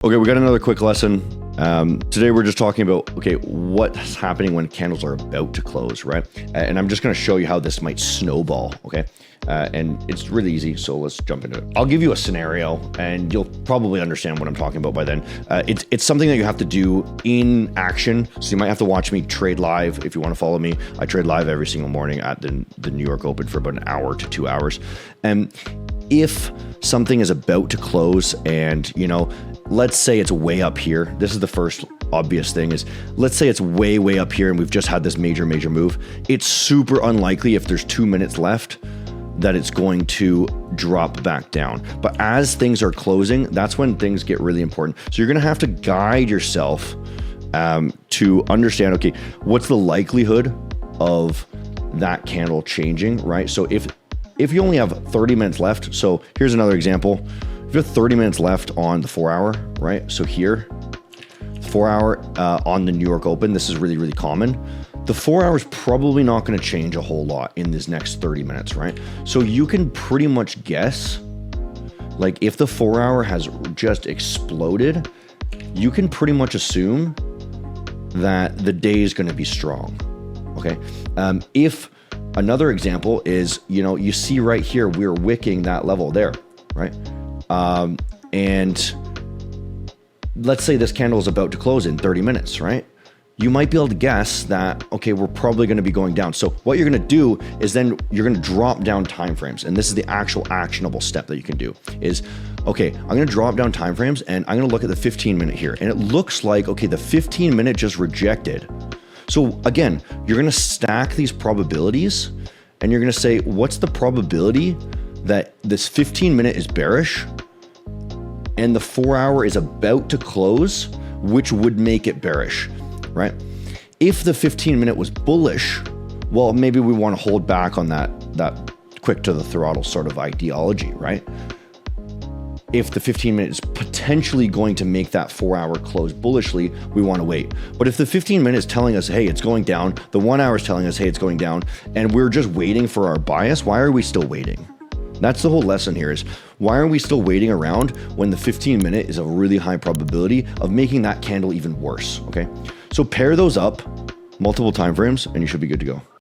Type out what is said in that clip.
Okay, we got another quick lesson. Today we're just talking about, okay, what's happening when candles are about to close, right? And I'm just going to show you how this might snowball, okay? And it's really easy, so let's jump into it. I'll give you a scenario, and you'll probably understand what I'm talking about by then. It's something that you have to do in action, so you might have to watch me trade live if you want to follow me. I trade live every single morning at the New York Open for about an hour to 2 hours. And if something is about to close and, you know, let's say it's way up here. This is the first obvious thing is, let's say it's way up here and we've just had this major move. It's super unlikely if there's 2 minutes left that it's going to drop back down. But as things are closing, that's when things get really important. So you're gonna have to guide yourself to understand, okay, what's the likelihood of that candle changing, right? So if you only have 30 minutes left, so here's another example. If you have 30 minutes left on the 4 hour, right? So here, 4 hour on the New York Open, this is really common. The 4 hour is probably not gonna change a whole lot in this next 30 minutes, right? So you can pretty much guess, like if the 4 hour has just exploded, you can pretty much assume that the day is gonna be strong, okay? If another example is, you know, you see right here, we're wicking that level there, right? And let's say this candle is about to close in 30 minutes, right? You might be able to guess that, okay, we're probably going to be going down. So what you're going to do is then you're going to drop down timeframes. And this is the actual actionable step that you can do is, okay, I'm going to drop down timeframes and I'm going to look at the 15-minute here. And it looks like, okay, the 15-minute just rejected. So again, you're going to stack these probabilities and you're going to say, what's the probability that this 15-minute is bearish and the 4 hour is about to close, which would make it bearish, right? If the 15-minute was bullish, well, maybe we want to hold back on that quick to the throttle sort of ideology, right? If the 15-minute is potentially going to make that 4 hour close bullishly, we want to wait. But if the 15-minute is telling us, hey, it's going down, the 1 hour is telling us, hey, it's going down, and we're just waiting for our bias, why are we still waiting? That's the whole lesson here is, why are we still waiting around when the 15-minute is a really high probability of making that candle even worse, okay? So pair those up, multiple time frames, and you should be good to go.